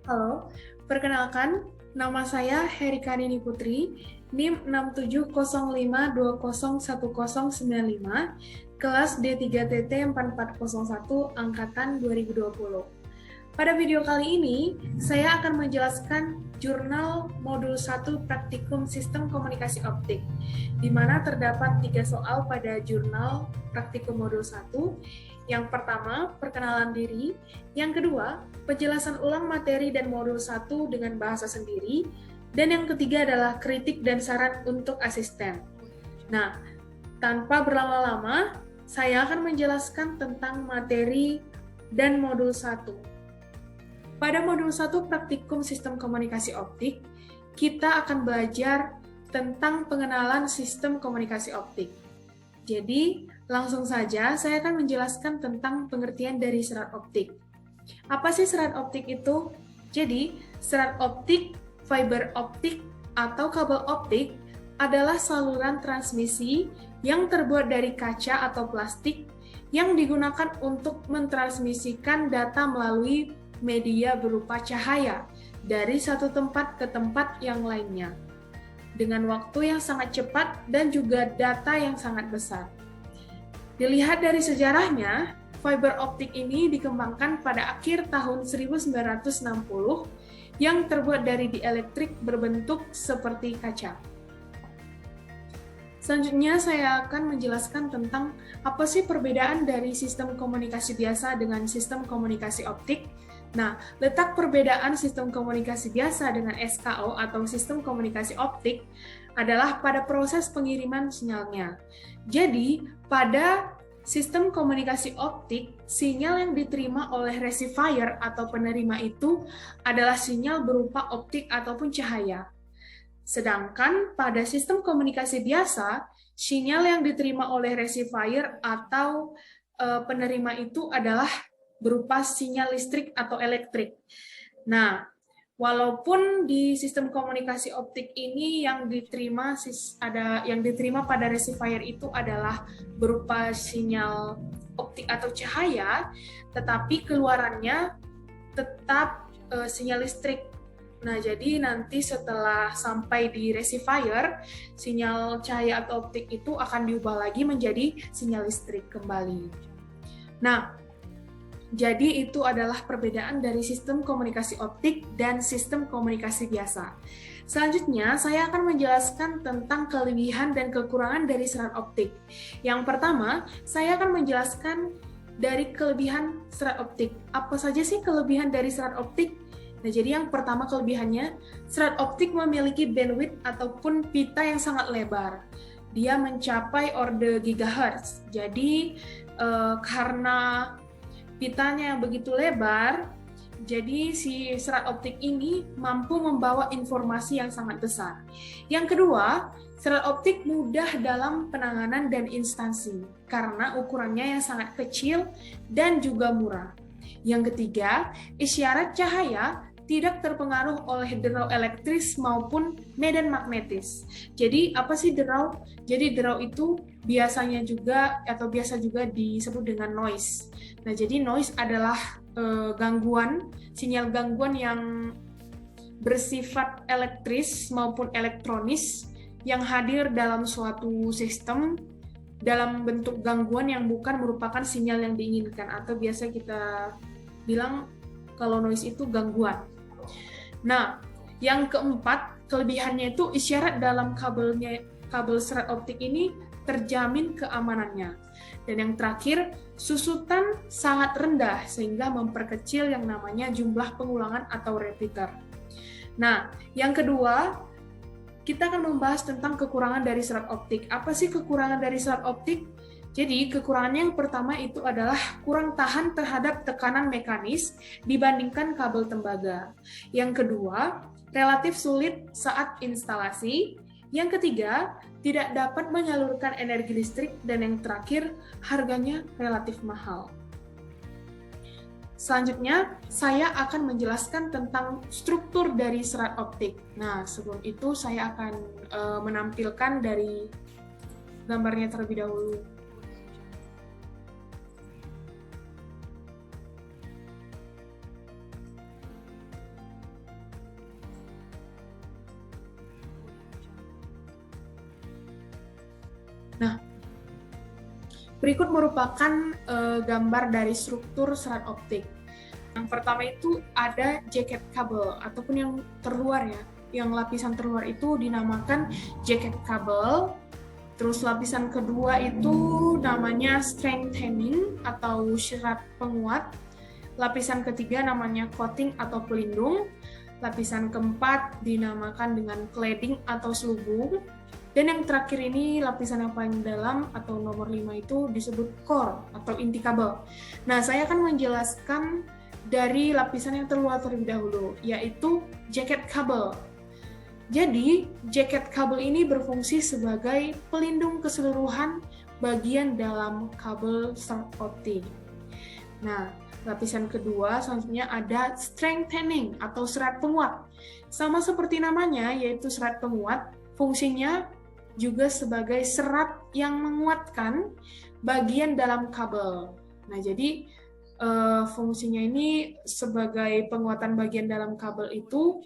Halo, perkenalkan, nama saya Herika Nini Putri, NIM 6705201095, kelas D3TT 4401, Angkatan 2020. Pada video kali ini, saya akan menjelaskan jurnal modul 1 Praktikum Sistem Komunikasi Optik, di mana terdapat 3 soal pada jurnal Praktikum modul 1. Yang pertama, perkenalan diri. Yang kedua, penjelasan ulang materi dan modul 1 dengan bahasa sendiri. Dan yang ketiga adalah kritik dan saran untuk asisten. Nah, tanpa berlama-lama, saya akan menjelaskan tentang materi dan modul 1. Pada modul 1 Praktikum Sistem Komunikasi Optik, kita akan belajar tentang pengenalan sistem komunikasi optik. Jadi, langsung saja saya akan menjelaskan tentang pengertian dari serat optik. Apa sih serat optik itu? Jadi, serat optik, fiber optik, atau kabel optik adalah saluran transmisi yang terbuat dari kaca atau plastik yang digunakan untuk mentransmisikan data melalui media berupa cahaya dari satu tempat ke tempat yang lainnya, dengan waktu yang sangat cepat dan juga data yang sangat besar. Dilihat dari sejarahnya, fiber optik ini dikembangkan pada akhir tahun 1960 yang terbuat dari dielektrik berbentuk seperti kaca. Selanjutnya saya akan menjelaskan tentang apa sih perbedaan dari sistem komunikasi biasa dengan sistem komunikasi optik. Nah, letak perbedaan sistem komunikasi biasa dengan SKO atau sistem komunikasi optik adalah pada proses pengiriman sinyalnya. Jadi, pada sistem komunikasi optik, sinyal yang diterima oleh receiver atau penerima itu adalah sinyal berupa optik ataupun cahaya. Sedangkan pada sistem komunikasi biasa, sinyal yang diterima oleh receiver atau penerima itu adalah berupa sinyal listrik atau elektrik. Nah, walaupun di sistem komunikasi optik ini yang diterima pada receiver itu adalah berupa sinyal optik atau cahaya, tetapi keluarannya tetap sinyal listrik. Nah, jadi nanti setelah sampai di receiver, sinyal cahaya atau optik itu akan diubah lagi menjadi sinyal listrik kembali. Nah, jadi itu adalah perbedaan dari sistem komunikasi optik dan sistem komunikasi biasa. Selanjutnya, saya akan menjelaskan tentang kelebihan dan kekurangan dari serat optik. Yang pertama, saya akan menjelaskan dari kelebihan serat optik. Apa saja sih kelebihan dari serat optik? Nah, jadi yang pertama kelebihannya, serat optik memiliki bandwidth ataupun pita yang sangat lebar. Dia mencapai order gigahertz. Jadi, karena pitanya yang begitu lebar, jadi si serat optik ini mampu membawa informasi yang sangat besar. Yang kedua, serat optik mudah dalam penanganan dan instansi karena ukurannya yang sangat kecil dan juga murah. Yang ketiga, isyarat cahaya tidak terpengaruh oleh derau elektris maupun medan magnetis. Jadi apa sih derau? Jadi derau itu biasa juga disebut dengan noise. Nah, jadi noise adalah sinyal gangguan yang bersifat elektris maupun elektronis yang hadir dalam suatu sistem dalam bentuk gangguan yang bukan merupakan sinyal yang diinginkan, atau biasa kita bilang kalau noise itu gangguan. Nah, yang keempat, kelebihannya itu isyarat dalam kabel serat optik ini terjamin keamanannya. Dan yang terakhir, susutan sangat rendah sehingga memperkecil yang namanya jumlah pengulangan atau repeater. Nah, yang kedua, kita akan membahas tentang kekurangan dari serat optik. Apa sih kekurangan dari serat optik? Jadi, kekurangannya yang pertama itu adalah kurang tahan terhadap tekanan mekanis dibandingkan kabel tembaga. Yang kedua, relatif sulit saat instalasi. Yang ketiga, tidak dapat menyalurkan energi listrik. Dan yang terakhir, harganya relatif mahal. Selanjutnya, saya akan menjelaskan tentang struktur dari serat optik. Nah, sebelum itu saya akan menampilkan dari gambarnya terlebih dahulu. Nah, berikut merupakan gambar dari struktur serat optik. Yang pertama itu ada jacket kabel, ataupun yang terluar ya. Yang lapisan terluar itu dinamakan jacket kabel. Terus lapisan kedua itu namanya strengthening atau serat penguat. Lapisan ketiga namanya coating atau pelindung. Lapisan keempat dinamakan dengan cladding atau selubung. Dan yang terakhir ini lapisan yang paling dalam atau nomor 5 itu disebut core atau inti kabel. Nah, saya akan menjelaskan dari lapisan yang terluar terlebih dahulu, yaitu jacket kabel. Jadi, jacket kabel ini berfungsi sebagai pelindung keseluruhan bagian dalam kabel serat optik. Nah, lapisan kedua selanjutnya ada strengthening atau serat penguat. Sama seperti namanya, yaitu serat penguat, fungsinya juga sebagai serat yang menguatkan bagian dalam kabel. Nah, jadi fungsinya ini sebagai penguatan bagian dalam kabel itu,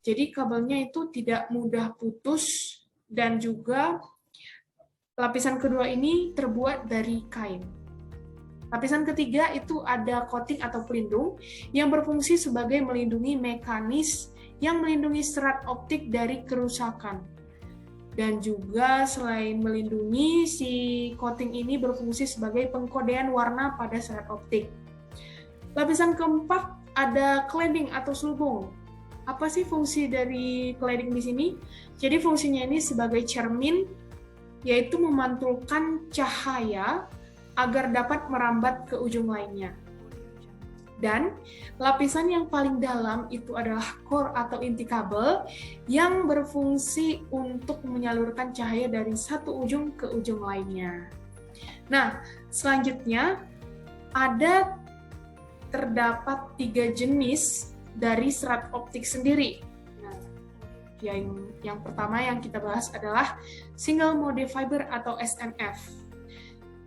jadi kabelnya itu tidak mudah putus, dan juga lapisan kedua ini terbuat dari kain. Lapisan ketiga itu ada coating atau pelindung yang berfungsi sebagai melindungi mekanis yang melindungi serat optik dari kerusakan. Dan juga selain melindungi, si coating ini berfungsi sebagai pengkodean warna pada serat optik. Lapisan keempat ada cladding atau selubung. Apa sih fungsi dari cladding di sini? Jadi fungsinya ini sebagai cermin, yaitu memantulkan cahaya agar dapat merambat ke ujung lainnya. Dan lapisan yang paling dalam itu adalah core atau inti kabel yang berfungsi untuk menyalurkan cahaya dari satu ujung ke ujung lainnya. Nah, selanjutnya terdapat 3 jenis dari serat optik sendiri. Nah, yang pertama yang kita bahas adalah single mode fiber atau SMF.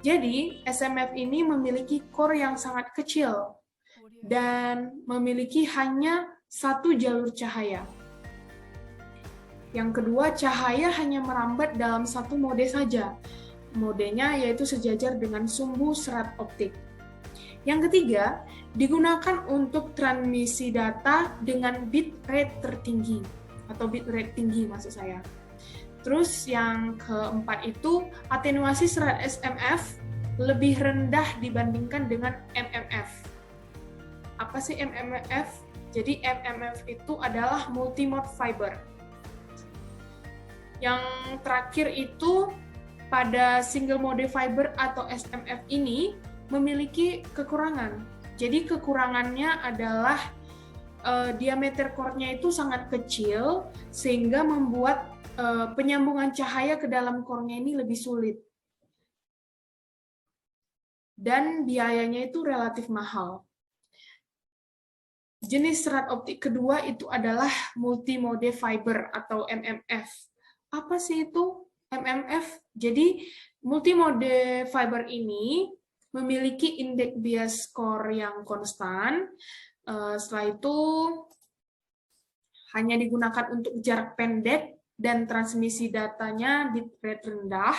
Jadi, SMF ini memiliki core yang sangat kecil dan memiliki hanya satu jalur cahaya. Yang kedua, cahaya hanya merambat dalam satu mode saja. Modenya yaitu sejajar dengan sumbu serat optik. Yang ketiga, digunakan untuk transmisi data dengan bit rate tertinggi, atau bit rate tinggi maksud saya. Terus yang keempat itu, atenuasi serat SMF lebih rendah dibandingkan dengan MMF. Apa sih MMF? Jadi MMF itu adalah multimode fiber. Yang terakhir itu, pada single mode fiber atau SMF ini memiliki kekurangan. Jadi kekurangannya adalah diameter core-nya itu sangat kecil, sehingga membuat penyambungan cahaya ke dalam core-nya ini lebih sulit. Dan biayanya itu relatif mahal. Jenis serat optik kedua itu adalah multimode fiber atau MMF. Apa sih itu MMF? Jadi multimode fiber ini memiliki indeks bias core yang konstan. Setelah itu hanya digunakan untuk jarak pendek dan transmisi datanya bit rate rendah.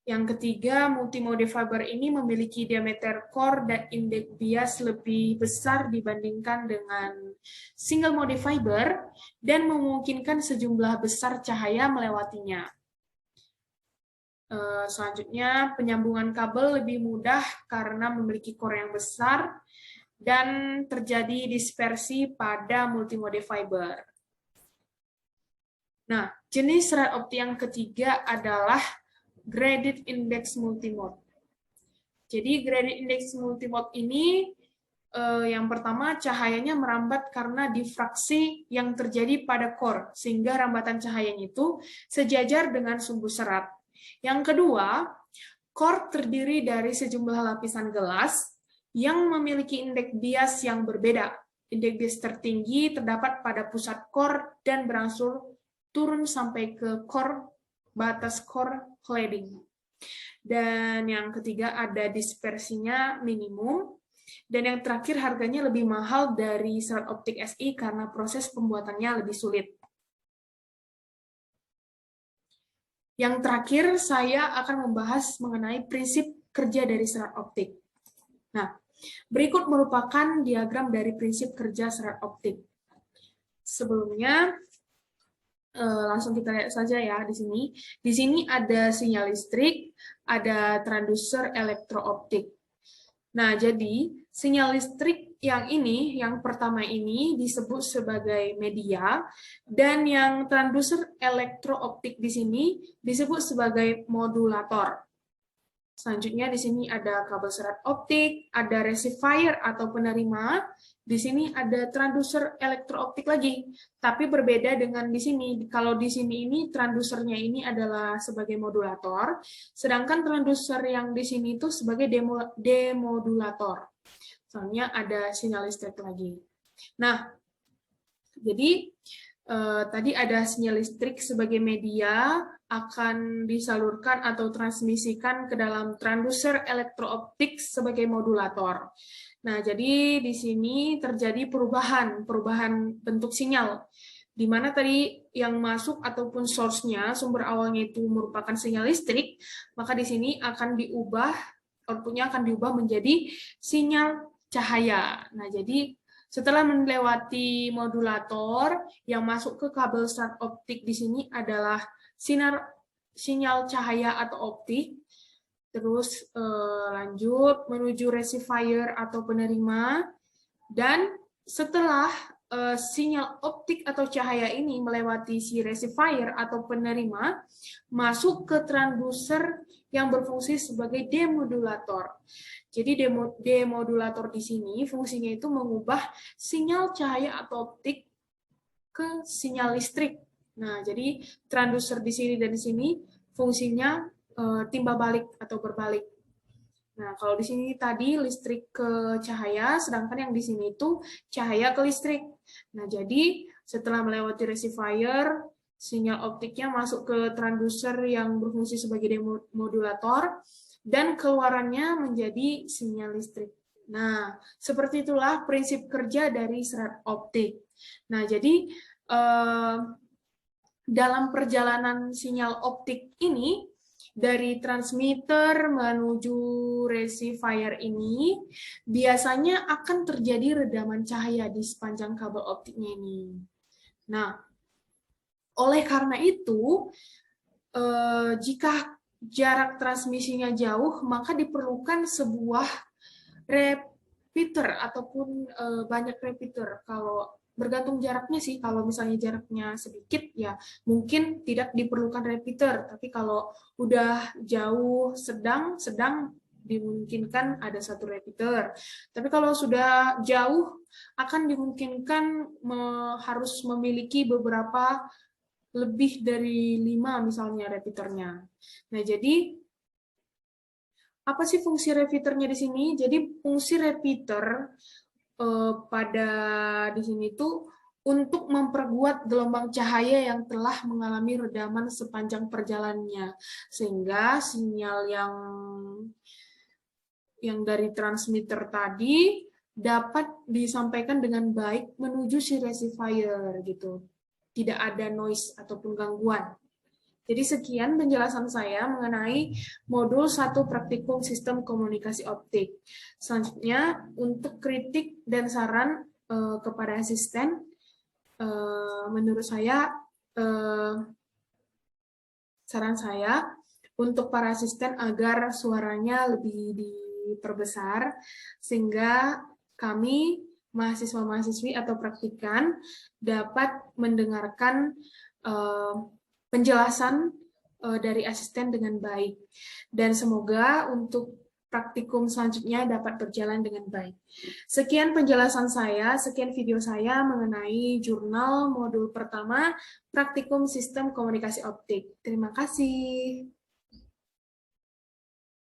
Yang ketiga, multimode fiber ini memiliki diameter core dan indeks bias lebih besar dibandingkan dengan single mode fiber dan memungkinkan sejumlah besar cahaya melewatinya. Selanjutnya, penyambungan kabel lebih mudah karena memiliki core yang besar dan terjadi dispersi pada multimode fiber. Nah, jenis serat optik yang ketiga adalah graded index multimode. Jadi graded index multimode ini yang pertama, cahayanya merambat karena difraksi yang terjadi pada core, sehingga rambatan cahayanya itu sejajar dengan sumbu serat. Yang kedua, core terdiri dari sejumlah lapisan gelas yang memiliki indeks bias yang berbeda. Indeks bias tertinggi terdapat pada pusat core dan berangsur turun sampai ke core, batas core cladding. Dan yang ketiga ada dispersinya minimum. Dan yang terakhir harganya lebih mahal dari serat optik SI karena proses pembuatannya lebih sulit. Yang terakhir, saya akan membahas mengenai prinsip kerja dari serat optik. Nah, berikut merupakan diagram dari prinsip kerja serat optik. Sebelumnya, langsung kita lihat saja ya di sini. Di sini ada sinyal listrik, ada transducer elektrooptik. Nah, jadi sinyal listrik yang ini, yang pertama ini disebut sebagai media, dan yang transducer elektrooptik di sini disebut sebagai modulator. Selanjutnya di sini ada kabel serat optik, ada receiver atau penerima. Di sini ada transducer elektrooptik lagi, tapi berbeda dengan di sini. Kalau di sini ini transducernya ini adalah sebagai modulator, sedangkan transducer yang di sini itu sebagai demodulator. Soalnya ada sinyal listrik lagi. Nah, jadi tadi ada sinyal listrik sebagai media akan disalurkan atau transmisikan ke dalam transducer elektrooptik sebagai modulator. Nah, jadi di sini terjadi perubahan bentuk sinyal, di mana tadi yang masuk ataupun source-nya, sumber awalnya itu merupakan sinyal listrik, maka di sini akan diubah, output-nya akan diubah menjadi sinyal cahaya. Nah, jadi setelah melewati modulator, yang masuk ke kabel serat optik di sini adalah sinyal cahaya atau optik. Terus lanjut menuju receiver atau penerima. Dan setelah sinyal optik atau cahaya ini melewati si receiver atau penerima, masuk ke transducer yang berfungsi sebagai demodulator. Jadi demodulator di sini fungsinya itu mengubah sinyal cahaya atau optik ke sinyal listrik. Nah, jadi transducer di sini dan di sini fungsinya timbal balik atau berbalik. Nah, kalau di sini tadi listrik ke cahaya, sedangkan yang di sini itu cahaya ke listrik. Nah, jadi setelah melewati receiver, sinyal optiknya masuk ke transducer yang berfungsi sebagai demodulator, dan keluarannya menjadi sinyal listrik. Nah, seperti itulah prinsip kerja dari serat optik. Nah, jadi dalam perjalanan sinyal optik ini, dari transmitter menuju receiver ini, biasanya akan terjadi redaman cahaya di sepanjang kabel optiknya ini. Nah, oleh karena itu, jika jarak transmisinya jauh, maka diperlukan sebuah repeater ataupun banyak repeater. Kalau bergantung jaraknya sih, kalau misalnya jaraknya sedikit ya mungkin tidak diperlukan repeater, tapi kalau udah jauh sedang dimungkinkan ada satu repeater. Tapi kalau sudah jauh akan dimungkinkan harus memiliki beberapa lebih dari 5 misalnya repeaternya. Nah, jadi apa sih fungsi repeaternya di sini? Jadi fungsi repeater pada di sini tuh untuk memperkuat gelombang cahaya yang telah mengalami redaman sepanjang perjalanannya, sehingga sinyal yang dari transmitter tadi dapat disampaikan dengan baik menuju si receiver gitu. Tidak ada noise ataupun gangguan. Jadi sekian penjelasan saya mengenai modul 1 praktikum sistem komunikasi optik. Selanjutnya untuk kritik dan saran kepada asisten, menurut saya saran saya untuk para asisten agar suaranya lebih diperbesar sehingga kami mahasiswa-mahasiswi atau praktikan dapat mendengarkan penjelasan dari asisten dengan baik. Dan semoga untuk praktikum selanjutnya dapat berjalan dengan baik. Sekian penjelasan saya, sekian video saya mengenai jurnal modul pertama praktikum sistem komunikasi optik. Terima kasih.